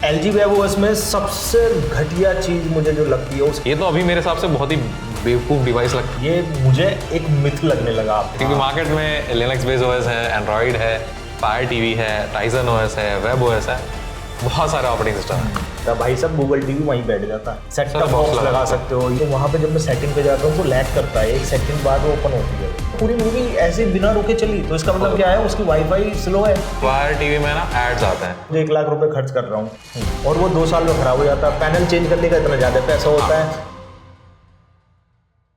LG WebOS में सबसे घटिया चीज मुझे जो लगती है ये तो अभी मेरे हिसाब से बहुत ही बेवकूफ़ डिवाइस लगती ये मुझे एक मिथ लगने लगा है, क्योंकि मार्केट में लिनक्स बेस्ड ओएस है, एंड्रॉइड है, फायर टीवी है, टाइजन ओएस है, वेब ओएस है, बहुत सारे ऑपरेटिंग सिस्टम है। तो भाई सब गूगल टीवी वहीं बैठ जाता है, सेट टॉप बॉक्स लगा सकते हो। तो वहाँ पे जब मैं सेटिंग पे जाता हूँ तो लैग करता है, 1 सेकंड बाद वो ओपन होती है। पूरी मूवी ऐसे बिना रुके चली, तो इसका मतलब क्या है, उसकी वाईफाई स्लो है। फायर टीवी में ना एड्स आते हैं। मुझे 1 लाख रुपए खर्च कर रहा हूँ और वो 2 साल में खराब हो जाता है। पैनल चेंज करने का इतना ज्यादा पैसा होता है।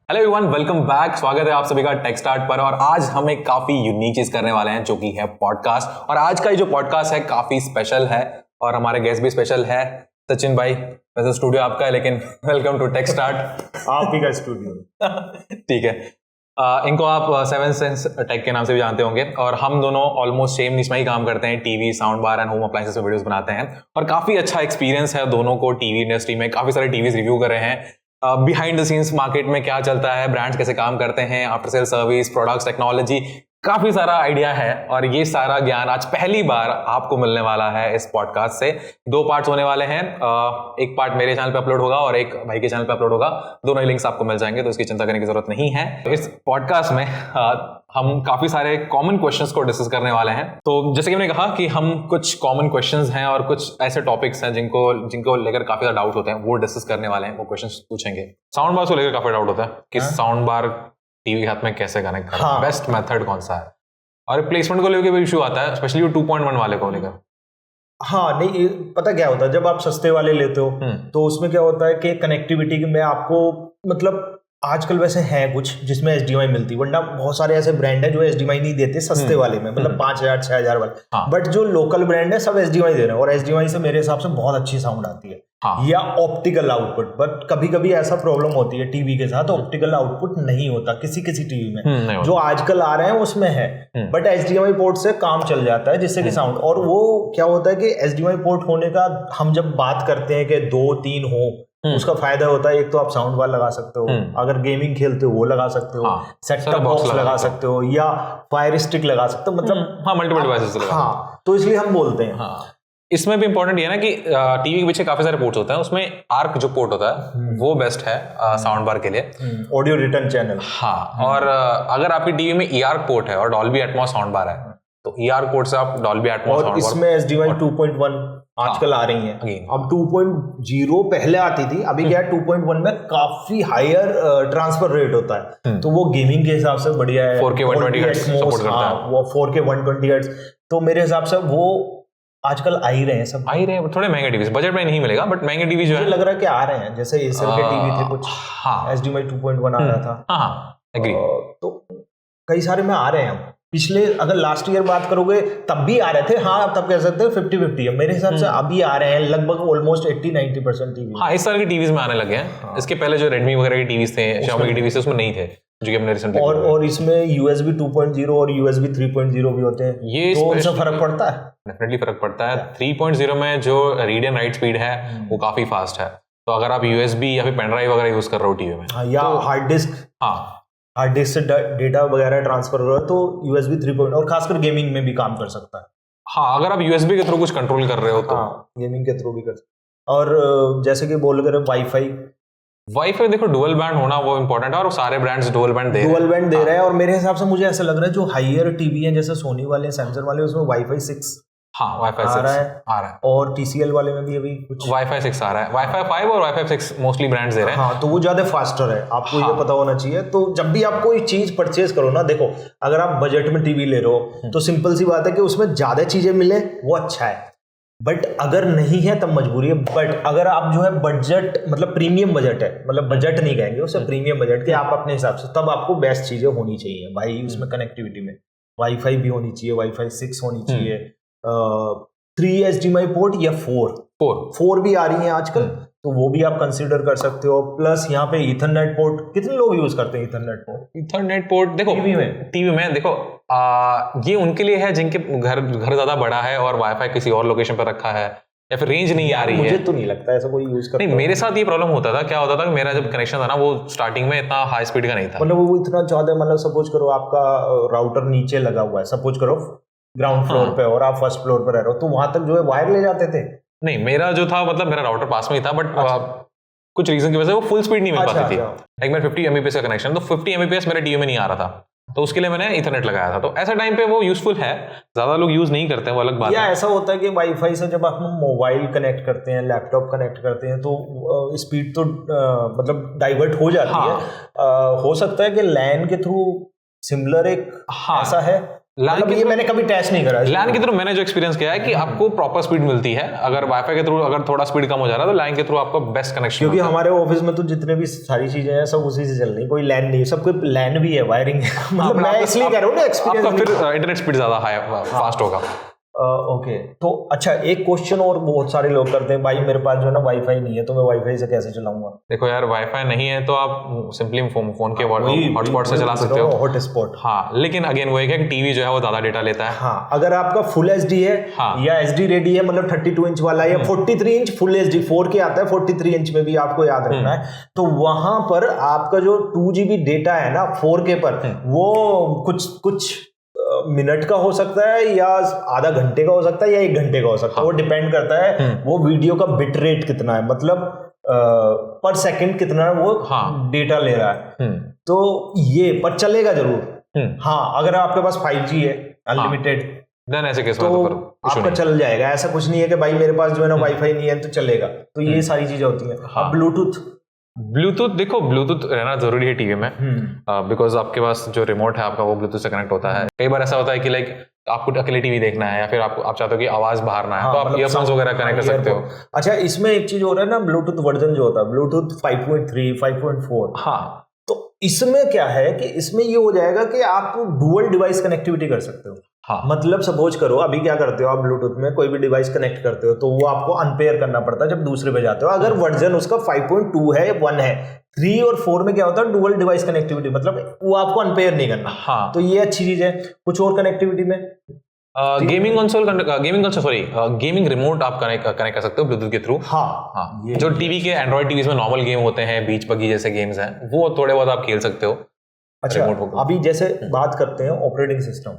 Hello everyone, welcome back. स्वागत है आप सभी का टेक स्टार्ट पर। और आज हम एक काफी यूनिक चीज करने वाले हैं जो कि है पॉडकास्ट। और आज का ये जो पॉडकास्ट है काफी स्पेशल है और हमारे गेस्ट भी स्पेशल है। सचिन भाई, वैसे स्टूडियो आपका है लेकिन वेलकम टू टेक स्टार्ट। आप ही का स्टूडियो। ठीक है। इनको आप 7 सेंस टेक के नाम से भी जानते होंगे और हम दोनों ऑलमोस्ट सेम निश में ही काम करते हैं। TV, sound bar and home appliances पे वीडियोस बनाते हैं और काफी अच्छा एक्सपीरियंस है दोनों को टीवी इंडस्ट्री में। काफी सारे टीवीज रिव्यू कर रहे हैं, बिहाइंड द सीन्स मार्केट में क्या चलता है, ब्रांड्स कैसे काम करते हैं, after sale service, products, technology, काफी सारा आइडिया है। और ये सारा ज्ञान आज पहली बार आपको मिलने वाला है इस पॉडकास्ट से। 2 पार्ट्स होने वाले हैं। एक पार्ट मेरे चैनल पे अपलोड होगा और एक भाई के चैनल पे अपलोड होगा। दोनों ही लिंक्स आपको मिल जाएंगे, तो इसकी चिंता करने की जरूरत नहीं है। इस पॉडकास्ट में हम काफी सारे कॉमन क्वेश्चंस को डिस्कस करने वाले हैं। तो जैसे कि मैंने कहा कि हम कुछ कॉमन क्वेश्चंस हैं और कुछ ऐसे टॉपिक्स हैं जिनको लेकर काफी ज्यादा डाउट होते हैं, वो डिस्कस करने वाले हैं, वो क्वेश्चंस पूछेंगे। साउंड बार को लेकर काफी डाउट होता है कि साउंड बार टीवी हाथ में कैसे कनेक्ट करें, बेस्ट मेथड कौन सा है, और प्लेसमेंट को लेकर भी इशू आता है, स्पेशली 2.1 वाले को लेकर। हाँ, नहीं पता क्या होता है, जब आप सस्ते वाले लेते हो तो उसमें क्या होता है कि कनेक्टिविटी में आपको मतलब आजकल वैसे है कुछ जिसमें HDMI मिलती है, वरना बहुत सारे ऐसे ब्रांड है जो HDMI नहीं देते सस्ते वाले में, मतलब 5,000 6,000 वाले। बट जो लोकल ब्रांड है सब HDMI दे रहे हैं और HDMI से मेरे हिसाब से बहुत अच्छी साउंड आती है। या ऑप्टिकल आउटपुट, बट कभी कभी ऐसा प्रॉब्लम होती है टीवी के साथ, ऑप्टिकल आउटपुट नहीं होता किसी टीवी में। जो आजकल आ रहे हैं उसमें है, बट HDMI पोर्ट से काम चल जाता है जिससे कि साउंड। और वो क्या होता है कि HDMI पोर्ट होने का हम जब बात करते हैं कि 2-3 हो, उसका फायदा होता है, एक तो आप साउंड बार लगा सकते हो, अगर गेमिंग खेलते हो वो लगा सकते हो, सेट टॉप बॉक्स लगा सकते हो, या फायर स्टिक लगा सकते हो, मतलब मल्टीपल डिवाइसेस लगा। तो इसलिए हम बोलते हैं। इसमें भी इंपॉर्टेंट ये है ना कि टीवी के पीछे काफी सारे पोर्ट्स होते हैं, उसमें आर्क जो पोर्ट होता है वो बेस्ट है साउंड बार के लिए, ऑडियो रिटर्न चैनल। और अगर आपकी टीवी में EARC पोर्ट है और डॉल्बी एटमॉस साउंड बार है, तो EARC पोर्ट से आप डॉल्बी एटमॉस साउंड बार। इसमें HDMI 2.1 आजकल आ रही हैं। अब 2.0 पहले आती थी, अभी क्या है 2.1 में काफी हायर ट्रांसफर रेट होता है, तो वो गेमिंग के हिसाब से बढ़िया है। 4K 120 हर्ट्ज सपोर्ट करता है। वो 4K 120 हर्ट्ज, तो मेरे हिसाब से वो आजकल आ ही रहे हैं, सब आ ही रहे हैं। थोड़े महंगे टीवी, बजट में नहीं मिलेगा बट महंगे टीवी जो है लग रहा है कि आ रहे हैं, जैसे एसर के टीवी थे कुछ, HDMI 2.1 आ रहा था। एग्री। तो कई सारे में आ रहे हैं। पिछले अगर लास्ट ईयर बात करोगे तब भी आ रहे थे, तब कह सकते हैं 50-50 है मेरे हिसाब से। अभी आ रहे हैं लगभग ऑलमोस्ट 80-90% टीवी। इस तरह की टीवीज में आने लगे हैं। इसके पहले जो रेडमी वगैरह की टीवीज थे, Xiaomi की टीवीज थे, उसमें नहीं थे, जो कि हमने रिसेंटली। और इसमें USB 2.0 और USB 3.0 भी होते हैं, ये तो उनसे फर्क पड़ता है। डेफिनेटली फर्क पड़ता है। 3.0 में जो रीड एंड राइट स्पीड है वो काफी फास्ट है, तो अगर आप USB या फिर पेन ड्राइव वगैरह यूज कर रहे हो टीवी में, या हार्ड डिस्क से डेटा वगैरह ट्रांसफर हो रहा है, तो USB 3.0 और खासकर गेमिंग में भी काम कर सकता है। अगर आप USB के थ्रू कुछ कंट्रोल कर रहे हो तो गेमिंग के थ्रू भी कर सकते। और जैसे कि बोल रहे वाईफाई देखो, डुअल बैंड होना वो इम्पोर्टेंट है और सारे ब्रांड्स डुअल बैंड दे रहे हैं। और मेरे हिसाब से मुझे ऐसा लग रहा है जो हाईयर टीवी है जैसे सोनी वाले, सैमसंग वाले, उसमें Wi-Fi 6 आ रहा है। और TCL वाले में भी अभी कुछ Wi-Fi 6 आ रहा है। Wi-Fi 5 और Wi-Fi 6 मोस्टली ब्रांड्स दे रहे हैं। तो वो ज्यादा फास्टर है, आपको ये पता होना चाहिए। तो जब भी आप कोई चीज परचेज करो ना, देखो अगर आप बजट में टीवी ले रहे हो तो सिंपल सी बात है कि उसमें ज्यादा चीजें मिले वो अच्छा है, बट अगर नहीं है तब मजबूरी है। बट अगर आप जो है बजट, मतलब प्रीमियम बजट है, मतलब बजट नहीं कहेंगे उसे, प्रीमियम बजट के आप अपने हिसाब से, तब आपको बेस्ट चीजें होनी चाहिए भाई। उसमें कनेक्टिविटी में वाईफाई भी होनी चाहिए, Wi-Fi 6 होनी चाहिए, 3 HDMI पोर्ट या 4 भी आ रही हैं आजकल, तो वो भी आप कंसीडर कर सकते हो। प्लस यहाँ पे ईथरनेट पोर्ट, कितने लोग यूज करते हैं ईथरनेट पोर्ट? देखो टीवी में देखो, ये उनके लिए है जिनके घर ज्यादा बड़ा है और वाईफाई किसी और लोकेशन पर रखा है, या फिर रेंज नहीं आ रही है। मुझे तो नहीं लगता ऐसा कोई यूज करता। नहीं, मेरे साथ ये प्रॉब्लम होता था। क्या होता था कि मेरा जब कनेक्शन था ना, वो स्टार्टिंग में इतना हाई स्पीड का नहीं था, मतलब वो इतना ज्यादा, मतलब सपोज करो आपका राउटर नीचे लगा हुआ है, सपोज करो ग्राउंड फ्लोर पे और आप फर्स्ट फ्लोर पे रह रहे हो, तो वहां तक जो है वायर ले जाते थे नहीं, मेरा जो था मतलब मेरा राउटर पास में ही था, बट कुछ रीजन की वजह से वो फुल स्पीड नहीं मिल पाती थी। लाइक मेरा 50 Mbps का कनेक्शन, तो 50 Mbps मेरे टीवी में नहीं आ रहा था, तो उसके लिए मैंने इथरनेट लगाया था। तो ऐसे टाइम पे वो यूजफुल है, ज्यादा लोग यूज नहीं करते हैं, वो अलग बात है। ऐसा होता है कि वाईफाई से जब आप मोबाइल कनेक्ट करते हैं, लैपटॉप कनेक्ट करते हैं, तो स्पीड तो मतलब डाइवर्ट हो जाती है। हो सकता है कि लैन के थ्रू सिमिलर एक ऐसा है, मतलब ये मैंने कभी टेस्ट नहीं करा। लैन के थ्रू मैंने जो एक्सपीरियंस किया है कि आपको प्रॉपर स्पीड मिलती है। अगर वाईफाई के थ्रू अगर थोड़ा स्पीड कम हो जा रहा है तो लैन के थ्रू आपको बेस्ट कनेक्शन, क्योंकि हमारे ऑफिस में तो जितने भी सारी चीजें हैं सब उसी से चल रही है, कोई लैन नहीं, सबको लैन भी है, वायरिंग है। मतलब मैं इसलिए कह रहा हूँ ना, एक्सपीरियंस आपका फिर इंटरनेट स्पीड ज्यादा हाई फास्ट होगा। ओके, तो अच्छा एक क्वेश्चन और बहुत सारे लोग करते हैं, भाई मेरे पास जो है ना वाईफाई नहीं है, तो मैं वाईफाई से कैसे चलाऊंगा? देखो यार, वाईफाई नहीं है तो आप सिंपली फोन के हॉटस्पॉट से चला सकते हो, हॉटस्पॉट। हाँ, लेकिन अगेन वो है कि टीवी जो है वो ज्यादा डेटा लेता है। हाँ, अगर आपका फुल एचडी है या एचडी रेडी है, मतलब 32 इंच वाला या 43 इंच फुल एचडी, 4K आता है 43 इंच में भी, आपको याद रखना है। तो वहां पर आपका जो 2 GB डेटा है ना 4K पर, वो कुछ मिनट का हो सकता है, या आधा घंटे का हो सकता है, या 1 घंटे का हो सकता है। वो डिपेंड करता है वो वीडियो का बिट रेट कितना है, मतलब पर सेकंड कितना वो डेटा ले रहा है। तो ये पर चलेगा जरूर। हाँ, अगर आपके पास 5G है अनलिमिटेड, देन ऐसे केस तो आपका चल जाएगा। ऐसा कुछ नहीं है कि भाई मेरे पास जो है ना वाईफाई नहीं है तो चलेगा। तो ये सारी चीजें होती हैं। अब ब्लूटूथ देखो, ब्लूटूथ रहना जरूरी है टीवी में, बिकॉज आपके पास जो रिमोट है आपका वो ब्लूटूथ से कनेक्ट होता है। कई बार ऐसा होता है कि लाइक आपको अकेले टीवी देखना है, या फिर आप चाहते हो कि आवाज बाहर ना है, तो आप ईयरफोन्स वगैरह कनेक्ट कर सकते हो। अच्छा, इसमें एक चीज हो रहा है ना, ब्लूटूथ वर्जन जो होता है ब्लूटूथ 5.3 5.4, हाँ, तो इसमें क्या है कि इसमें ये हो जाएगा कि आप डुअल डिवाइस कनेक्टिविटी कर सकते हो। हाँ, मतलब सपोज करो अभी क्या करते हो आप, ब्लूटूथ में कोई भी डिवाइस कनेक्ट करते हो तो वो आपको अनपेयर करना पड़ता है जब दूसरे पे जाते हो। अगर वर्जन उसका 5.2 है, 1 है, 3 और 4 में क्या होता है डुअल डिवाइस कनेक्टिविटी, मतलब वो आपको अनपेयर नहीं करना। हाँ, तो ये अच्छी चीज है। कुछ और कनेक्टिविटी में गेमिंग रिमोट आप कनेक्ट कर सकते हो ब्लूटूथ के थ्रू। हाँ, जो टीवी के एंड्रॉइड टीवी में नॉर्मल गेम होते हैं, बीच बगी जैसे गेम्स हैं, वो थोड़े बहुत आप खेल सकते हो। अच्छा, अभी जैसे बात करते हैं ऑपरेटिंग सिस्टम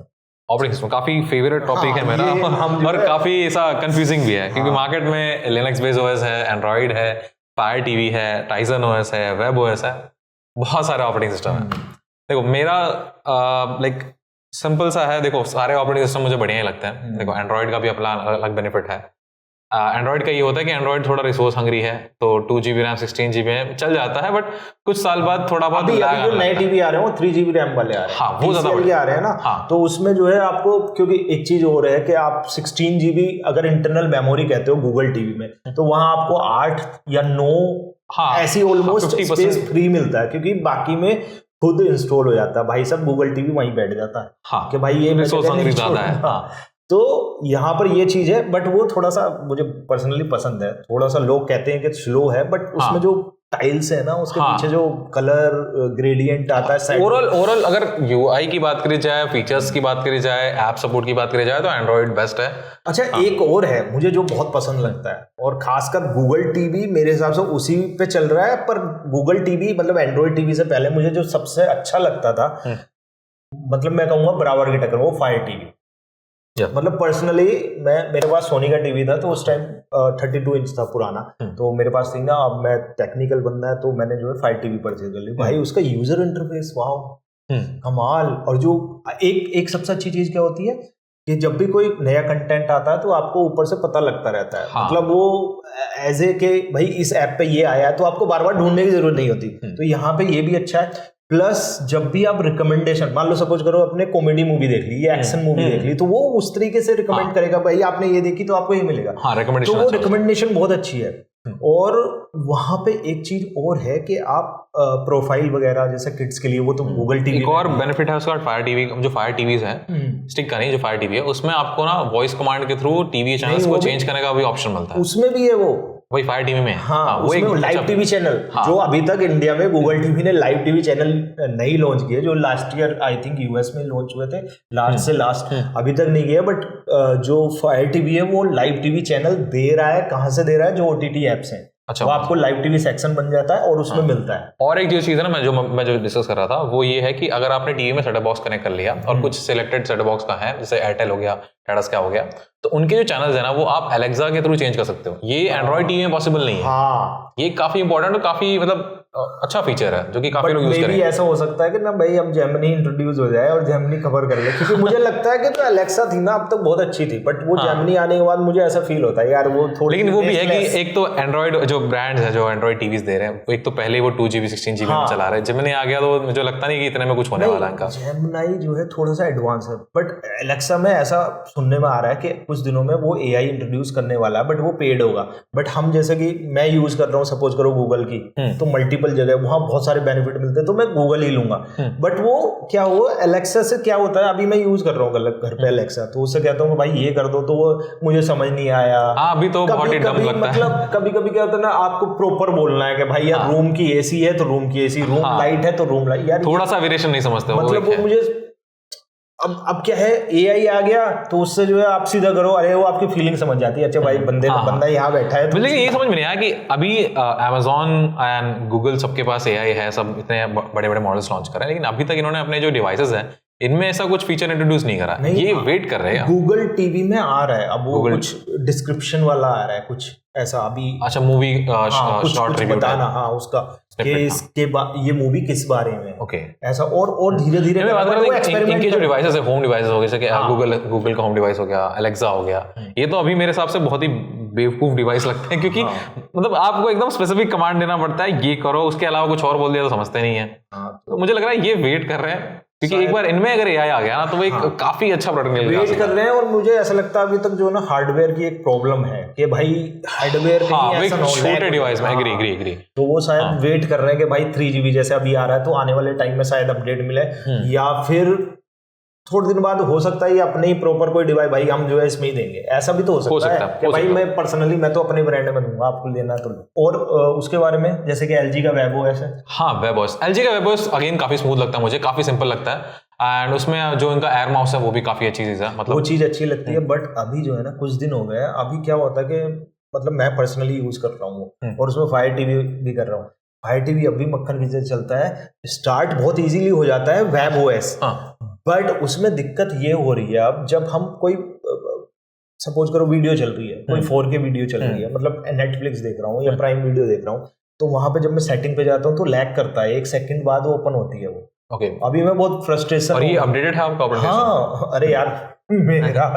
काफी फेवरेट टॉपिक है मेरा, और काफी ऐसा कंफ्यूजिंग भी है, क्योंकि मार्केट में लिनक्स बेस्ड ओएस है, एंड्रॉइड है, फायर टीवी है, टाइजन ओएस है, वेब ओएस है, बहुत सारे ऑपरेटिंग सिस्टम है। देखो मेरा लाइक सिंपल सा है। देखो सारे ऑपरेटिंग सिस्टम मुझे बढ़िया ही लगते हैं। देखो एंड्रॉइड का भी अपना अलग बेनिफिट है। एंड्रॉइड का ये होता है कि एंड्रॉइड थोड़ा रिसोर्स हंग्री है, तो 2 GB रैम 16 GB में चल जाता है, बट कुछ साल बाद थोड़ा बहुत अभी जो नए टीवी आ रहे हैं वो 3 GB रैम वाले आ रहे हैं। हाँ, वो ज्यादा आ रहे हैं ना। हाँ, तो उसमें जो है आपको, क्योंकि एक चीज हो रहा है कि आप 16 GB अगर इंटरनल मेमोरी कहते हो गूगल टीवी में, तो वहां आपको 8 या 9 ऐसी ऑलमोस्ट स्पेस फ्री मिलता है, क्योंकि बाकी में खुद इंस्टॉल हो जाता है। भाई सब गूगल टीवी वहीं बैठ जाता है। हाँ, कि भाई ये रिसोर्स हंग्री ज्यादा है। हाँ, तो यहाँ पर ये चीज है, बट वो थोड़ा सा मुझे पर्सनली पसंद है। थोड़ा सा लोग कहते हैं कि स्लो है, बट उसमें जो टाइल्स है ना, उसके पीछे जो कलर ग्रेडियंट आता है, ओवरऑल अगर यूआई की बात करी जाए, फीचर्स की बात करी जाए, ऐप सपोर्ट की बात करी जाए, तो एंड्रॉइड बेस्ट है। अच्छा, एक और है मुझे जो बहुत पसंद लगता है, और खासकर गूगल टीवी मेरे हिसाब से उसी पे चल रहा है, पर गूगल टीवी मतलब एंड्रॉइड टीवी से पहले मुझे जो सबसे अच्छा लगता था, मतलब मैं कहूंगा बराबर की टक्कर, वो फायर टीवी। मतलब पर्सनली मेरे पास सोनी का टीवी था, तो उस टाइम 32 इंच था पुराना, तो मेरे पास थी ना। अब मैं टेक्निकल बंदा है, तो मैंने जो है फायर टीवी परचेज कर ली। भाई उसका यूजर इंटरफेस वाओ कमाल। और जो एक सबसे अच्छी चीज क्या होती है कि जब भी कोई नया कंटेंट आता है तो आपको ऊपर से पता लगता रहता है। हाँ, मतलब वो एज ए के भाई इस ऐप पे ये आया है, तो आपको बार बार ढूंढने की जरूरत नहीं होती। तो यहाँ पे ये भी अच्छा है। प्लस जब भी आप रिकमेंडेशन, मान लो सपोज करो अपने कॉमेडी मूवी देख ली या एक्शन मूवी देख ली, तो वो उस तरीके से रिकमेंड करेगा, भाई आपने ये देखी तो आपको ये मिलेगा। हाँ, तो वो रिकमेंडेशन बहुत अच्छी है। और वहां पे एक चीज और है कि आप प्रोफाइल वगैरह जैसे किड्स के लिए, वो तो गूगल टीवी एक और बेनिफिट है उसका। फायर टीवी जो फायर टीवीज है, स्टिक का नहीं, जो फायर टीवी है उसमें आपको ना वॉइस कमांड के थ्रू टीवी चैनल्स को चेंज करने का भी ऑप्शन मिलता है। उसमें भी है वो वही फायर टीवी में। हाँ, वो एक लाइव टीवी चैनल, जो अभी तक इंडिया में गूगल टीवी ने लाइव टीवी चैनल नहीं लॉन्च किए, जो last year I think US में लॉन्च हुए थे, लास्ट अभी तक नहीं किया। बट जो फायर टीवी है वो लाइव टीवी चैनल दे रहा है। कहाँ से दे रहा है? जो ओटीटी एप्स हैं। अच्छा, वो आपको लाइव टीवी सेक्शन बन जाता है और उसमें मिलता है। और एक जो चीज है ना, मैं जो डिस्कस कर रहा था, वो ये है कि अगर आपने टीवी में सेटअप बॉक्स कनेक्ट कर लिया और कुछ सिलेक्टेड सेटअप बॉक्स का है, जैसे एयरटेल हो गया, टाटास क्या हो गया, तो उनके जो चैनल्स है ना वो आप एलेक्सा के थ्रू चेंज कर सकते हो। ये एंड्रॉइड टीवी में पॉसिबल नहीं है। हाँ, ये काफी इंपॉर्टेंट और काफी मतलब अच्छा फीचर है जो कि काफी लोग यूज करेंगे। ऐसा हो सकता है कि ना भाई अब जेमिनी इंट्रोड्यूस हो जाए और जेमिनी खबर कर ले, क्योंकि मुझे लगता है कि तो एलेक्सा थी ना अब तक बहुत अच्छी थी, बट वो जेमिनी आने के बाद मुझे ऐसा फील होता है यार वो थोड़ी। लेकिन वो भी है कि एक तो एंड्रॉइड जो ब्रांड्स है जो एंड्रॉइड टीवीज दे रहे हैं, एक तो पहले वो 2GB 16GB में चला रहे हैं, जेमिनी आ गया तो मुझे लगता नहीं कि इतने में कुछ होने वाला है इनका। जेमिनी जो है थोड़ा सा एडवांस है, बट एलेक्सा में ऐसा सुनने में आ रहा है कि कुछ दिनों में वो AI इंट्रोड्यूस करने वाला है, बट वो पेड होगा। बट हम जैसे कि मैं यूज कर रहा हूँ सपोज करो गूगल की, तो मल्टीपल जगह वहां बहुत सारे बेनिफिट मिलते हैं, तो मैं गूगल ही लूंगा। बट वो क्या हुआ एलेक्सा से क्या होता है, अभी मैं यूज कर रहा हूँ घर पे एलेक्सा, तो उससे कहता हूँ भाई ये कर दो, तो वो मुझे समझ नहीं आया। अभी तो बहुत ही डम लगता है। मतलब कभी कभी क्या होता है ना, आपको प्रॉपर बोलना है कि भाई यार रूम की AC है तो रूम की AC, रूम लाइट है तो रूम लाइट, यार थोड़ा सा वेरिएशन नहीं समझते मतलब वो मुझे अब क्या है AI आ गया तो उससे जो है आप सीधा करो, अरे वो आपकी फीलिंग समझ जाती है, अच्छा भाई बंदा यहाँ बैठा है। लेकिन ये समझ में नहीं आया कि अभी Amazon एंड गूगल सबके पास AI है, सब इतने बड़े बड़े मॉडल्स लॉन्च कर रहे हैं, लेकिन अभी तक इन्होंने अपने जो डिवाइसेस हैं इनमें ऐसा कुछ फीचर इंट्रोड्यूस नहीं करा। ये वेट कर रहे हैं। गूगल टीवी में आ रहा है अब वो कुछ डिस्क्रिप्शन वाला आ रहा है कुछ ऐसा अभी। अच्छा मूवी शॉर्ट रिव्यू बताना, हाँ उसका कि इसके ये मूवी किस बारे में, ओके ऐसा और धीरे धीरे इनके जो डिवाइसेस है होम डिवाइसेस हो गए, जैसे गूगल का होम डिवाइस हो गया, एलेक्सा हो गया, ये तो अभी मेरे हिसाब से बहुत ही बेवकूफ डिवाइस लगते हैं, क्योंकि मतलब आपको एकदम स्पेसिफिक कमांड देना पड़ता है, ये करो, उसके अलावा कुछ और बोल दिया तो समझते नहीं है। तो मुझे लग रहा है ये वेट कर रहे हैं, क्योंकि एक बार इनमें अगर AI आ गया ना तो वो एक काफी अच्छा प्रोडक्ट मिल गया। वेट कर रहे हैं, और मुझे ऐसा लगता है अभी तक जो ना हार्डवेयर की एक प्रॉब्लम है कि भाई हार्डवेयर छोटे डिवाइस में एग्री तो वो शायद वेट कर रहे हैं कि भाई 3GB जैसे अभी आ रहा है तो आने वाले टाइम में शायद अपडेट मिले, या फिर थोड़े दिन बाद हो सकता है ये अपने ही प्रॉपर कोई डिवाइस भाई हम जो है इसमें ही देंगे, ऐसा भी तो हो सकता है कि भाई मैं पर्सनली मैं तो अपने ब्रांड में दूंगा, आपको लेना तो। और उसके बारे में जैसे कि LG का WebOS है। हाँ WebOS, LG का WebOS अगेन काफी स्मूथ लगता है मुझे, काफी सिंपल लगता है, एंड उसमें जो इनका एयर माउस है वो भी काफी अच्छी चीज है, मतलब वो चीज अच्छी लगती है। बट अभी जो है ना कुछ दिन हो गए, अभी क्या होता है कि मतलब मैं पर्सनली यूज कर रहा हूँ और उसमें Fire TV भी कर रहा हूँ। Fire TV अभी मक्खन की तरह चलता है, स्टार्ट बहुत इजीली हो जाता है WebOS, बट उसमें दिक्कत ये हो रही है अब जब हम कोई सपोज करो वीडियो चल रही है, कोई 4K वीडियो चल रही है, मतलब नेटफ्लिक्स देख रहा हूँ या प्राइम वीडियो देख रहा हूँ, तो वहां पे जब मैं सेटिंग पे जाता हूँ तो लैग करता है, 1 सेकंड बाद वो ओपन होती है वो। ओके अभी मैं बहुत फ्रस्ट्रेशन। और ये अपडेटेड है आपका? हाँ अरे यार मेरा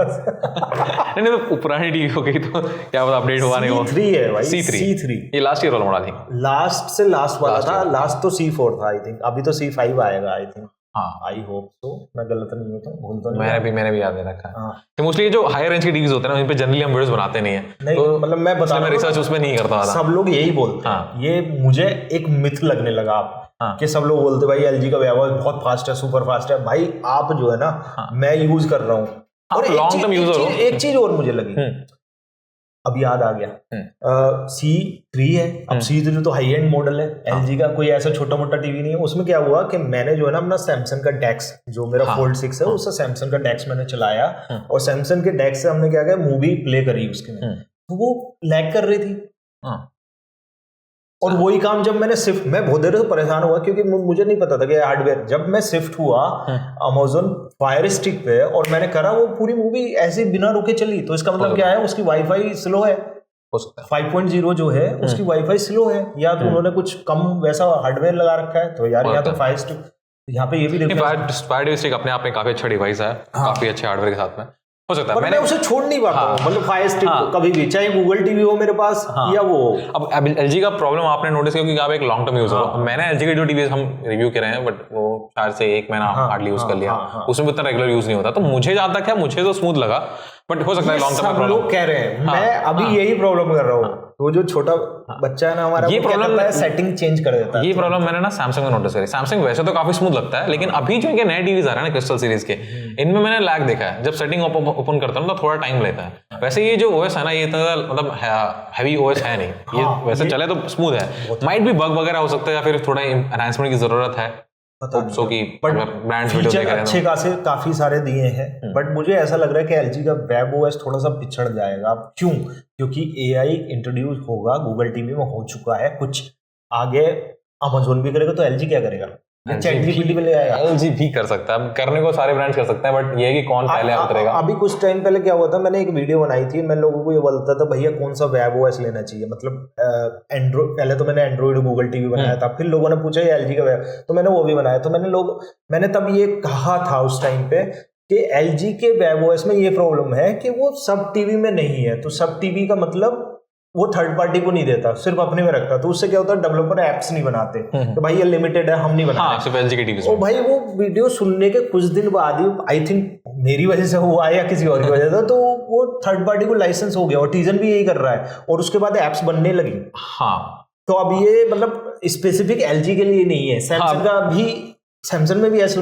नहीं तो पुरानी टीवी हो गई तो क्या पता अपडेट हुआ नहीं हो। C3 है भाई, C3 ये लास्ट ईयर वाला मॉडल थी, लास्ट से लास्ट वाला था, लास्ट तो C4 था आई थिंक, अभी तो C5 आएगा I think. I hope so, मैं गलत नहीं होता, भूल तो नहीं। मैंने भी याद नहीं रखा है। तो मोस्टली जो हायर रेंज की टीवीज होते हैं ना उन पे जनरली हम वीडियोस बनाते नहीं है, तो मतलब मैं बता मैं रिसर्च उसमें नहीं करता था। सब लोग यही बोलते हैं, ये मुझे एक मिथ लगने लगा कि सब लोग बोलते भाई LG का WebOS बहुत फास्ट है, सुपर फास्ट है। भाई आप जो है ना मैं यूज कर रहा हूँ, और लॉन्ग टर्म यूजर हो। एक चीज और मुझे लगी, अब याद आ गया, C3 है, अब C3 तो हाई एंड मॉडल है, LG का कोई ऐसा छोटा मोटा टीवी नहीं है। उसमें क्या हुआ कि मैंने जो है ना अपना सैमसंग का डेक्स, जो मेरा Fold 6 है, उससे सैमसंग का डेक्स मैंने चलाया, और सैमसंग के डेक्स से हमने क्या किया, मूवी प्ले करी उसके में, तो वो लैग कर रही थी। और वही काम जब मैंने शिफ्ट, मैं बहुत देर से परेशान हुआ क्योंकि मुझे नहीं पता था कि हार्डवेयर, जब मैं शिफ्ट हुआ Amazon Fire Stick पे और मैंने करा, वो पूरी मूवी ऐसे बिना रुके चली। तो इसका मतलब क्या है, उसकी वाईफाई स्लो है, 5.0 जो है उसकी वाईफाई स्लो है, या तो उन्होंने कुछ कम वैसा हार्डवेयर लगा रखा है। तो यार यहाँ तो Fire Stick, यहाँ पे ये भी Fire Stick अपने आप में काफी अच्छा डिवाइस है, काफी अच्छे हार्डवेयर के साथ में हो सकता है। मैं उसे छोड़ नहीं पाता हूं, मतलब Fire Stick कभी भी, चाहे गूगल टीवी हो मेरे पास या वो। अब LG का प्रॉब्लम आपने नोटिस किया क्योंकि आप एक लॉन्ग टर्म यूजर हो। मैंने LG के जो टीवी हम रिव्यू कर रहे हैं, बट वो शायद से 1 महीना हार्डली यूज कर लिया, उसमें उतना रेगुलर यूज नहीं होता। तो मुझे जहां तक है, मुझे तो स्मूथ लगा, बट हो सकता है लॉन्ग टर्म में प्रॉब्लम। लोग कह रहे हैं, मैं अभी यही प्रॉब्लम कर रहा हूँ। वो जो छोटा बच्चा है ना हमारा, ये प्रॉब्लम है, सेटिंग चेंज कर देता है। ये प्रॉब्लम मैंने ना सैमसंग में नोटिस करी। सैमसंग वैसे तो काफी स्मूथ लगता है, लेकिन अभी जो इनके नए टीवीज आ रहे हैं ना क्रिस्टल सीरीज के, इनमें मैंने लैग देखा है। जब सेटिंग ओपन करता हूँ तो थोड़ा टाइम लेता है। वैसे ये जो OS है ना, ये इतना मतलब हैवी OS है नहीं, ये वैसे चले तो स्मूथ है। माइट भी बग वगैरह हो सकता है, या फिर थोड़ा एनहांसमेंट की जरूरत है। अच्छे खासे काफी सारे दिए हैं, बट मुझे ऐसा लग रहा है कि LG का WebOS थोड़ा सा पिछड़ जाएगा। क्यों? क्योंकि AI इंट्रोड्यूस होगा, गूगल टीवी में हो चुका है कुछ, आगे Amazon भी करेगा, तो LG क्या करेगा? चैट जीपीटी पे ले आएगा। LG भी कर सकता है, करने को सारे ब्रांड्स कर सकते हैं, बट ये है कि कौन पहले उतरेगा। अभी कुछ टाइम पहले क्या हुआ था, मैंने एक वीडियो बनाई थी, मैं लोगों को ये बोलता था भैया कौन सा वेब ओएस लेना चाहिए, मतलब एंड्रॉइड, पहले तो मैंने एंड्रॉइड गूगल टीवी बनाया था, फिर लोगों ने पूछा ये LG का वेब, तो मैंने वो भी बनाया। तो मैंने तब ये कहा था उस टाइम पे कि LG के वेब ओएस में ये प्रॉब्लम है कि वो सब टीवी में नहीं है। तो सब टीवी का मतलब वो थर्ड पार्टी को नहीं देता, सिर्फ अपने में रखता। तो उससे क्या होता है, डेवलपर एप्स नहीं बनाते तो भाई ये लिमिटेड है, हम नहीं बनाते। हाँ, सिर्फ LG के टीवी। ओ भाई वो वीडियो सुनने के कुछ दिन बाद ही, आई थिंक मेरी वजह से हुआ या किसी और की वजह से, तो वो थर्ड पार्टी को लाइसेंस हो गया और टीजन भी यही कर रहा है, और उसके बाद एप्स बनने लगी। हाँ, तो अब ये मतलब स्पेसिफिक LG के लिए नहीं है, सैमसंग का भी, सैमसंग में भी ऐसे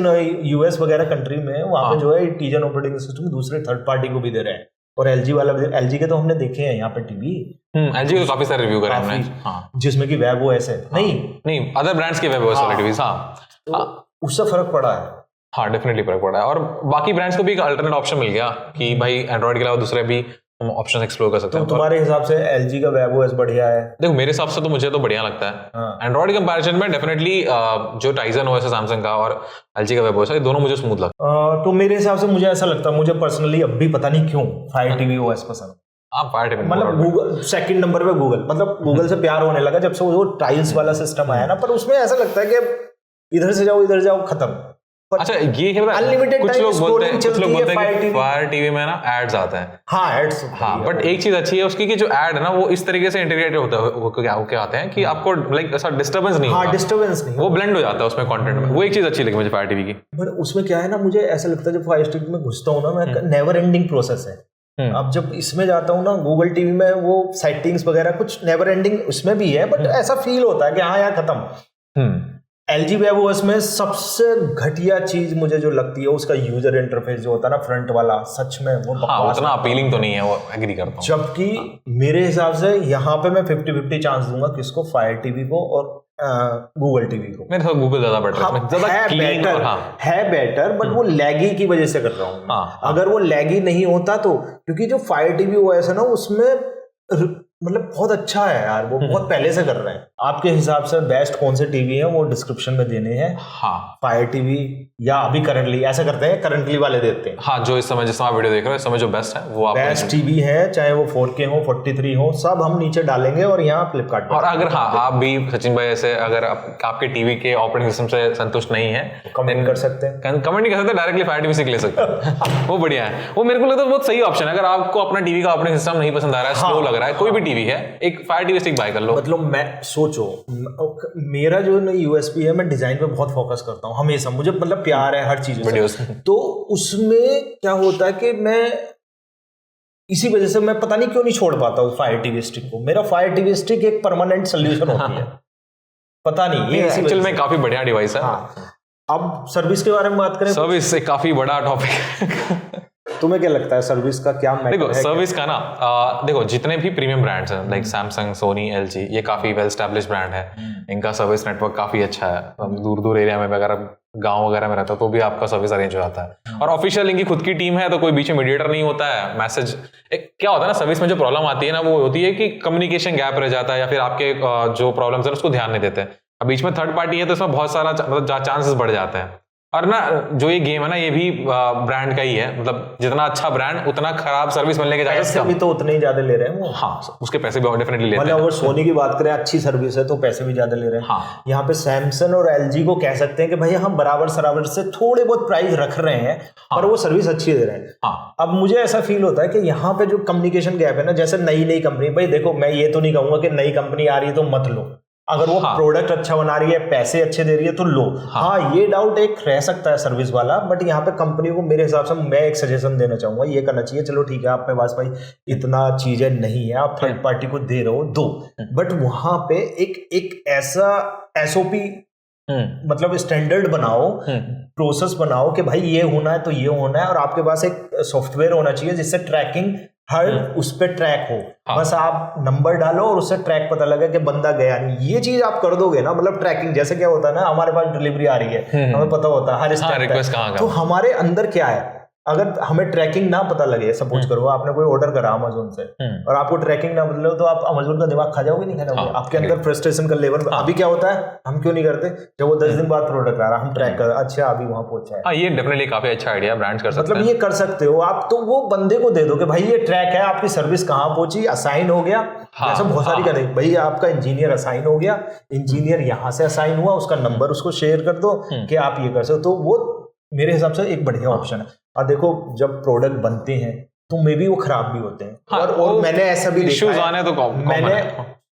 US वगैरह कंट्री में वहां पे जो है टीजन ऑपरेटिंग सिस्टम दूसरे थर्ड पार्टी को भी दे रहे हैं, और LG वाला भी, LG के तो हमने देखे हैं यहाँ पे टीवी, LG के काफी सारे रिव्यू करे हमने, हाँ, जिसमें कि वेब ओएस है। नहीं अदर ब्रांड्स के वेब ओएस वाले टीवीज। हाँ, उससे फर्क पड़ा है। हाँ, डेफिनेटली फर्क पड़ा है, और बाकी ब्रांड्स को भी एक अल्टरनेट ऑप्शन मिल गया कि भाई एंड्रॉइड के अलावा दूसरे भी हम ऑप्शन एक्सप्लोर कर सकते हैं। तो तुम्हारे हिसाब से LG का वेब ओएस बढ़िया है? देखो मेरे हिसाब से तो मुझे तो बढ़िया लगता है। एंड्रॉइड कंपैरिजन में डेफिनेटली जो टाइजन ओएस है सैमसंग का और LG का वेब ओएस है, दोनों मुझे स्मूथ लगता है। तो मेरे हिसाब से मुझे ऐसा लगता है, मुझे पर्सनली अब भी पता नहीं क्यों Fire TV OS पसंद। Fire TV मतलब गूगल सेकंड नंबर पे, गूगल मतलब गूगल से प्यार होने लगा जब से वो टाइल्स वाला सिस्टम आया ना, पर उसमें ऐसा लगता है कि इधर से जाओ खत्म। अच्छा, ये है अनलिमिटेड, कुछ लोग बोलते हैं कि Fire TV में ना एड्स आते हैं। हाँ, एड्स, हाँ, बट एक चीज अच्छी है उसकी कि जो एड है ना वो इस तरीके से इंटीग्रेटेड होता है, वो क्या आते हैं कि आपको लाइक ऐसा डिस्टर्बेंस नहीं, हाँ, डिस्टर्बेंस नहीं, वो ब्लेंड हो जाता है उसमें कंटेंट में। वो एक चीज अच्छी लगी मुझे Fire TV की। बट उसमें क्या है ना, मुझे ऐसा लगता है जब Fire TV में घुसता हूँ ना मैं, नेवर एंडिंग प्रोसेस है। अब जब इसमें जाता हूँ ना गूगल टीवी में, वो सेटिंग्स वगैरह कुछ नेवर एंडिंग उसमें भी है, बट ऐसा फील होता है कि हाँ यार खत्म। LG वेब ओएस में सबसे घटिया चीज मुझे जो लगती है उसका यूजर इंटरफेस जो होता है ना फ्रंट वाला, सच में वो उतना अपीलिंग तो नहीं है, वो एग्री करता हूँ। जबकि मेरे हिसाब से यहाँ पे मैं 50-50 चांस दूंगा किसको, Fire TV को और गूगल टीवी को। मेरे साथ गूगल ज्यादा बेटर है बेटर, बट वो लैगी की वजह से कर रहा हूँ। अगर वो लैगी नहीं होता तो, क्योंकि जो Fire TV OS है ना उसमें मतलब बहुत अच्छा है यार, वो बहुत पहले से कर रहे हैं। आपके हिसाब से बेस्ट कौन से टीवी है वो डिस्क्रिप्शन में देने हैं। हाँ, Fire TV या अभी करंटली ऐसा करते हैं, करंटली वाले देते हैं। हाँ, जो इस समय जिस समय वीडियो देख रहे हो इस समय जो बेस्ट है वो आप बेस्ट टीवी है, चाहे वो 4K हो 43 हो, सब हम नीचे डालेंगे और यहाँ फ्लिपकार्ट और अगर हाँ आप भी सचिन भाई ऐसे अगर आपके टीवी के ऑपरेटिंग सिस्टम से संतुष्ट नहीं है, कमेंट कर सकते हैं, कमेंट नहीं कर सकते, डायरेक्टली Fire TV से ले सकते हैं। वो बढ़िया है, वो मेरे को लगता है बहुत सही ऑप्शन है। अगर आपको अपना टीवी का ऑपरेटिंग सिस्टम नहीं पसंद आ रहा है, स्लो लग रहा है, कोई भी टीवी है, एक Fire TV स्टिक बाय कर लो। मतलब मैं सोचो, मेरा जो USP है, मैं डिजाइन पे बहुत फोकस करता हूँ हमेशा, मुझे मतलब प्यार है हर चीज से। तो उसमें क्या होता है कि मैं इसी वजह से मैं पता नहीं क्यों नहीं छोड़ पाता हूँ Fire TV स्टिक को। मेरा Fire TV स्टिक एक परमानेंट सोल्यूशन होती है, पता नहीं, ये एक्चुअल में काफी बढ़िया डिवाइस है। अब सर्विस के बारे में बात करें, सर्विस एक काफी बड़ा टॉपिक है। तुम्हें क्या लगता है सर्विस का क्या मैटर है? देखो सर्विस का ना देखो जितने भी प्रीमियम ब्रांड्स हैं लाइक सैमसंग, सोनी, LG, ये काफी वेल एस्टैब्लिश्ड ब्रांड है। इनका सर्विस नेटवर्क काफी अच्छा है। दूर दूर एरिया में अगर गांव वगैरह में रहता है तो भी आपका सर्विस अरेंज हो जाता है। और ऑफिशियल इनकी खुद की टीम है, तो कोई बीच में मीडिएटर नहीं होता है। मैसेज एक क्या होता है ना, सर्विस में जो प्रॉब्लम आती है ना वो होती है कि कम्युनिकेशन गैप रह जाता है, या फिर आपके जो प्रॉब्लम्स है उसको ध्यान नहीं देते। अब बीच में थर्ड पार्टी है तो इसमें बहुत सारा मतलब चांसेस बढ़ जाते हैं। और ना जो ये गेम है ना ये भी ब्रांड का ही है, मतलब जितना अच्छा ब्रांड उतना खराब सर्विस मिलने के चांसेस भी तो उतने ही ज्यादा ले रहे हैं वो। हाँ, उसके पैसे भी डेफिनेटली लेते हैं। मतलब अगर सोनी की बात करें, अच्छी सर्विस है तो पैसे भी ज्यादा ले रहे हैं। हाँ। यहाँ पे सैमसंग और LG को कह सकते हैं कि भाई हम बराबर से थोड़े बहुत प्राइस रख रहे हैं, पर वो सर्विस अच्छी दे रहे हैं। हाँ। अब मुझे ऐसा फील होता है कि यहाँ पे जो कम्युनिकेशन गैप है ना, जैसे नई कंपनी, भाई देखो मैं ये तो नहीं कहूंगा कि नई कंपनी आ रही है तो मत लो, अगर वो प्रोडक्ट अच्छा बना रही है, पैसे अच्छे दे रही है तो लो। हाँ, ये डाउट एक रह सकता है सर्विस वाला, बट यहाँ पे कंपनी को मेरे हिसाब से मैं एक सजेशन देना चाहूंगा, ये करना चाहिए। चलो ठीक है, आप पे पास भाई इतना चीजें नहीं है, आप थर्ड पार्टी को दे रहे हो, दो, बट वहां पे एक ऐसा SOP मतलब स्टैंडर्ड बनाओ, प्रोसेस बनाओ कि भाई ये होना है तो ये होना है, और आपके पास एक सॉफ्टवेयर होना चाहिए जिससे ट्रैकिंग हर उस पे ट्रैक हो। बस आप नंबर डालो और उससे ट्रैक पता लगे कि बंदा गया नहीं। ये चीज आप कर दोगे ना, मतलब ट्रैकिंग, जैसे क्या होता है ना, हमारे पास डिलीवरी आ रही है, हमें पता होता है हर स्टेप पे, तो हमारे अंदर क्या है, अगर हमें ट्रैकिंग ना पता लगे, सपोज करो आपने कोई ऑर्डर करा अमेजोन से और आपको ट्रैकिंग ना बदलो, तो आप अमेजोन का दिमाग खा जाओगे नहीं खाओगे? आपके अंदर फ्रस्ट्रेशन का लेवल अभी क्या होता है, हम क्यों नहीं करते? जब वो 10 दिन बाद प्रोडक्ट आ रहा है हम ट्रैक कर, अच्छा अभी वहां पहुंचा है। ये डेफिनेटली काफी अच्छा आइडिया, ब्रांड्स कर सकते हैं। मतलब ये कर सकते हो आप, तो वो बंदे को दे दो कि भाई ये ट्रैक है, आपकी सर्विस कहाँ पहुंची, असाइन हो गया। ऐसा बहुत सारी करें, भाई आपका इंजीनियर असाइन हो गया, इंजीनियर यहाँ से असाइन हुआ, उसका नंबर उसको शेयर कर दो कि आप ये कर सकते हो। तो वो मेरे हिसाब से एक बढ़िया ऑप्शन है। और देखो जब प्रोडक्ट बनते हैं तो मे भी वो खराब भी होते हैं, और मैंने ऐसा भी देखा है, आने तो मैंने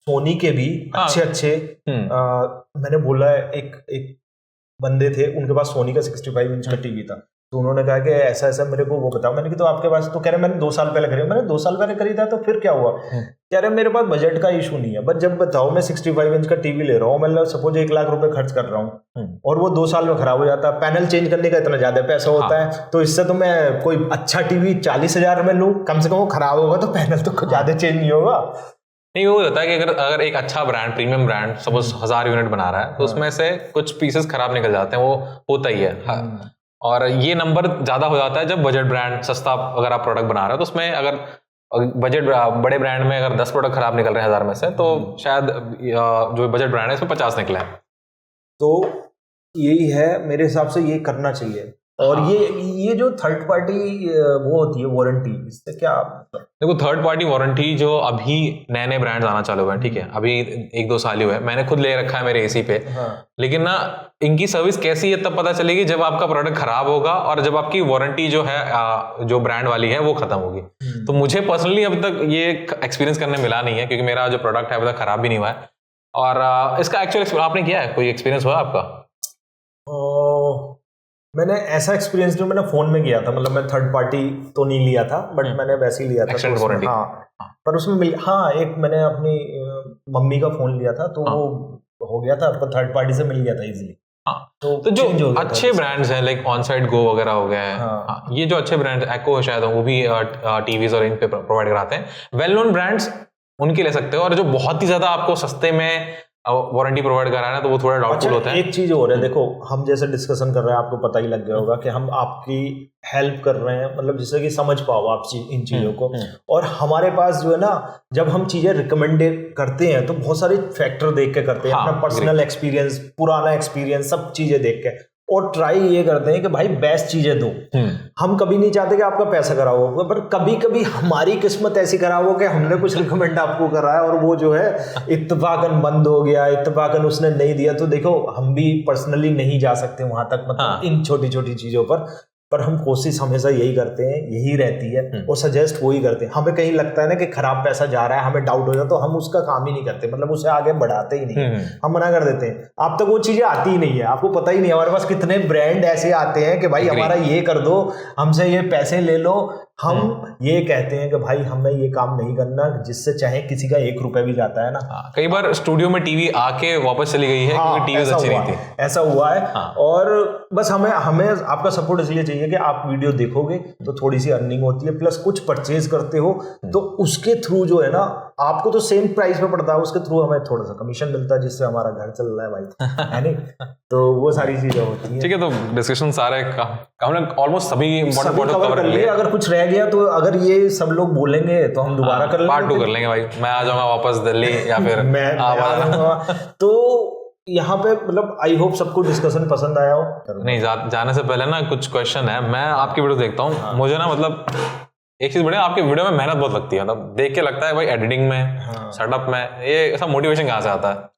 सोनी के भी अच्छे मैंने बोला है, एक बंदे थे उनके पास सोनी का 65 इंच का टीवी था, तो उन्होंने कहा कि ऐसा ऐसा मेरे को वो बताओ। मैंने कहा तो आपके पास, तो कह रहे मैंने 2 साल पहले खरीदा। मैंने 2 साल पहले खरीदा तो फिर क्या हुआ? कह रहे मेरे पास बजट का इशू नहीं है, बट जब बताओ मैं 65 इंच का टीवी ले रहा हूँ, मतलब सपोज 1 लाख रुपए खर्च कर रहा हूँ और वो 2 साल में खराब हो जाता है, पैनल चेंज करने का इतना ज्यादा पैसा होता है, तो इससे तो मैं कोई अच्छा टीवी 40,000 में लूँ, कम से कम वो खराब होगा तो पैनल तो ज्यादा चेंज नहीं होगा। नहीं, वो होता है कि अगर एक अच्छा brand, premium brand suppose 1000 unit बना रहा है, तो उसमें से कुछ पीसेस खराब निकल जाते हैं, वो होता ही है। और ये नंबर ज्यादा हो जाता है जब बजट ब्रांड सस्ता अगर आप प्रोडक्ट बना रहे हो, तो उसमें अगर बजट बड़े ब्रांड में अगर 10 प्रोडक्ट खराब निकल रहे हैं 1000 में से, तो शायद जो बजट ब्रांड है इसमें 50 निकले हैं। तो यही है मेरे हिसाब से, ये करना चाहिए। और ये जो थर्ड पार्टी वो होती है वारंटी, इससे क्या देखो, थर्ड पार्टी वारंटी जो अभी नए नए ब्रांड्स आना चालू हुए हैं, ठीक है, अभी 1-2 साल ही हुए, मैंने खुद ले रखा है मेरे एसी पे। लेकिन ना इनकी सर्विस कैसी है तब पता चलेगी जब आपका प्रोडक्ट खराब होगा और जब आपकी वारंटी जो है जो ब्रांड वाली है वो खत्म होगी। तो मुझे पर्सनली अभी तक ये एक्सपीरियंस करने मिला नहीं है, क्योंकि मेरा जो प्रोडक्ट है अभी तक खराब भी नहीं हुआ है। और इसका एक्चुअल आपने किया है, कोई एक्सपीरियंस हुआ आपका? मैंने ऐसा एक्सपीरियंस जो मैंने फोन में किया था, मतलब मैं थर्ड पार्टी तो नहीं लिया था, बट मैंने वैसे ही लिया था एक्सटेंडेड वारंटी। पर उसमें एक मैंने अपनी मम्मी का फोन लिया था, तो वो हो गया था, पर थर्ड पार्टी से मिल गया था इजीली। तो जो अच्छे ब्रांड्स हैं लाइक ऑनसाइट गो वगैरह हो गया है, ये जो अच्छे ब्रांड्स, एक्को शायद वो भी टीवीज और इन पे प्रोवाइड कराते हैं, वेल नोन ब्रांड्स, उनके ले सकते हो। और जो बहुत ही ज्यादा आपको सस्ते में वारंटी प्रोवाइड करा रहा है तो वो थोड़ा डाउटफुल होता है। एक चीज और है, देखो हम जैसे डिस्कशन कर रहे हैं, आपको पता ही लग गया होगा कि हम आपकी हेल्प कर रहे हैं, मतलब जिससे कि समझ पाओ आप इन चीजों को। और हमारे पास जो है ना, जब हम चीजें रिकमेंड करते हैं तो बहुत सारे फैक्टर देख के करते हैं, अपना पर्सनल एक्सपीरियंस, पुराना एक्सपीरियंस, सब चीजें देख के, और ट्राई ये करते हैं कि भाई बेस्ट चीजें दो। हम कभी नहीं चाहते कि आपका पैसा खराब होगा, पर कभी कभी हमारी किस्मत ऐसी खराब हो कि हमने कुछ रिकमेंड आपको करा है और वो जो है इत्तेफाकन बंद हो गया, इत्तेफाकन उसने नहीं दिया। तो देखो हम भी पर्सनली नहीं जा सकते वहां तक, मतलब इन छोटी छोटी चीजों पर हम कोशिश हमेशा यही करते हैं, यही रहती है, और सजेस्ट वही करते हैं। हमें कहीं लगता है ना कि खराब पैसा जा रहा है, हमें डाउट हो जाए, तो हम उसका काम ही नहीं करते, मतलब उसे आगे बढ़ाते ही नहीं, हम मना कर देते हैं। आप तक वो चीजें आती ही नहीं है, आपको पता ही नहीं। हमारे पास कितने ब्रांड ऐसे आते हैं कि भाई हमारा ये कर दो, हमसे ये पैसे ले लो। हम ये कहते हैं कि भाई हमें ये काम नहीं करना, जिससे चाहे किसी का 1 रुपया भी जाता है ना। कई बार स्टूडियो में टीवी आके वापस चली गई है क्योंकि टीवी अच्छी नहीं थी, ऐसा हुआ है। और बस हमें आपका सपोर्ट इसलिए चाहिए कि आप वीडियो देखोगे तो थोड़ी सी अर्निंग होती है, प्लस कुछ परचेज करते हो तो उसके थ्रू जो है ना, आपको तो सेम प्राइस पे पड़ता है, उसके थ्रू हमें थोड़ा सा कमीशन मिलता है, जिससे हमारा घर चल रहा है भाई, है नहीं? तो वो सारी चीजें होती हैं। ठीक है, तो डिस्कशन सारे हमने ऑलमोस्ट सभी इंपॉर्टेंट कवर कर लिए। अगर कुछ रह गया तो अगर ये सब लोग बोलेंगे तो हम दोबारा कर लेंगे, पार्ट 2 कर लेंगे भाई। मैं आ जाऊंगा वापस दिल्ली या फिर मैं आ जाऊंगा। तो यहाँ पे मतलब आई होप सबको डिस्कशन पसंद आया हो। नहीं, जाने से पहले ना कुछ क्वेश्चन है, मैं आपकी वीडियो देखता हूँ, मुझे ना मतलब एक चीज बढ़िया, आपकी वीडियो में मेहनत बहुत लगती है, मतलब देख के लगता है भाई एडिटिंग में, सेटअप में, ये ऐसा मोटिवेशन कहाँ से आता है?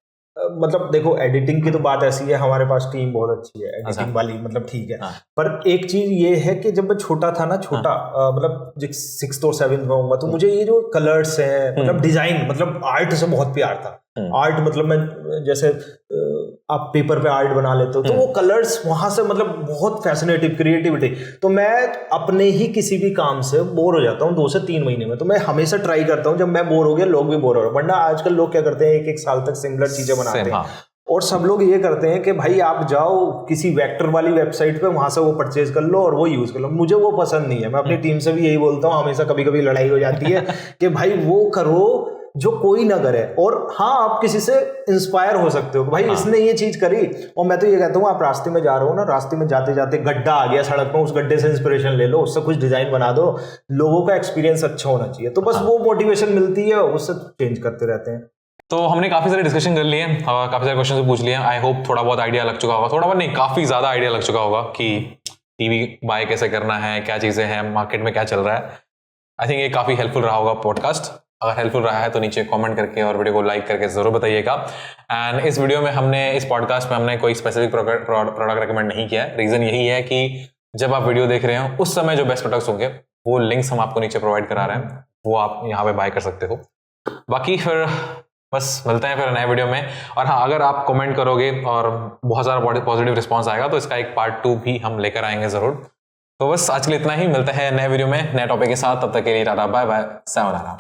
मतलब देखो एडिटिंग की तो बात ऐसी है, हमारे पास टीम बहुत अच्छी है एडिटिंग वाली, मतलब ठीक है। पर एक चीज ये है कि जब मैं छोटा था ना, मतलब 6th और 7th में होऊंगा, तो मुझे ये जो कलर्स हैं, मतलब डिजाइन, मतलब आर्ट से बहुत प्यार था। आर्ट मतलब मैं जैसे आप पेपर पे आर्ट बना लेते हो, तो वो कलर्स वहां से मतलब बहुत फैसिनेटिव क्रिएटिविटी। तो मैं अपने ही किसी भी काम से बोर हो जाता हूँ 2 से 3 महीने में, तो मैं हमेशा ट्राई करता हूँ, जब मैं बोर हो गया लोग भी बोर हो रहे हैं। वरना आजकल लोग क्या करते हैं, 1-1 साल तक सिमिलर चीजें बनाते हैं। और सब लोग ये करते हैं कि भाई आप जाओ किसी वेक्टर वाली वेबसाइट पे, वहां से वो परचेज कर लो और वो यूज कर लो। मुझे वो पसंद नहीं है। मैं अपनी टीम से भी यही बोलता हूँ, हमेशा कभी कभी लड़ाई हो जाती है कि भाई वो करो जो कोई ना करे। और हाँ, आप किसी से इंस्पायर हो सकते हो, भाई इसने ये चीज करी। और मैं तो ये कहता हूँ, आप रास्ते में जा रहे हो ना, रास्ते में जाते जाते गड्ढा आ गया सड़क पर, उस गड्ढे से इंस्पिरेशन ले लो, उससे कुछ डिजाइन बना दो। लोगों का एक्सपीरियंस अच्छा होना चाहिए, तो बस वो मोटिवेशन मिलती है, उससे चेंज करते रहते हैं। तो हमने काफी सारे डिस्कशन कर लिए, काफी सारे क्वेश्चन पूछ लिए। आई होप थोड़ा बहुत आइडिया लग चुका होगा, थोड़ा बहुत नहीं, काफी ज्यादा आइडिया लग चुका होगा कि टीवी बाय कैसे करना है, क्या चीजें हैं, मार्केट में क्या चल रहा है। आई थिंक ये काफी हेल्पफुल रहा होगा पॉडकास्ट। अगर हेल्पफुल रहा है तो नीचे कमेंट करके और वीडियो को लाइक करके जरूर बताइएगा। एंड इस वीडियो में हमने, इस पॉडकास्ट में हमने कोई स्पेसिफिक प्रोडक्ट रिकमेंड नहीं किया है। रीजन यही है कि जब आप वीडियो देख रहे हो उस समय जो बेस्ट प्रोडक्ट्स होंगे वो लिंक्स हम आपको नीचे प्रोवाइड करा रहे हैं, वो आप यहाँ पे बाय कर सकते हो। बाकी फिर बस मिलते हैं फिर नए वीडियो में। और हाँ, अगर आप कमेंट करोगे और बहुत सारा पॉजिटिव रिस्पांस आएगा तो इसका एक पार्ट 2 भी हम लेकर आएंगे जरूर। तो बस आज के लिए इतना ही, मिलते हैं नए वीडियो में नए टॉपिक के साथ। तब तक के लिए टाटा बाय बाय, सायोनारा।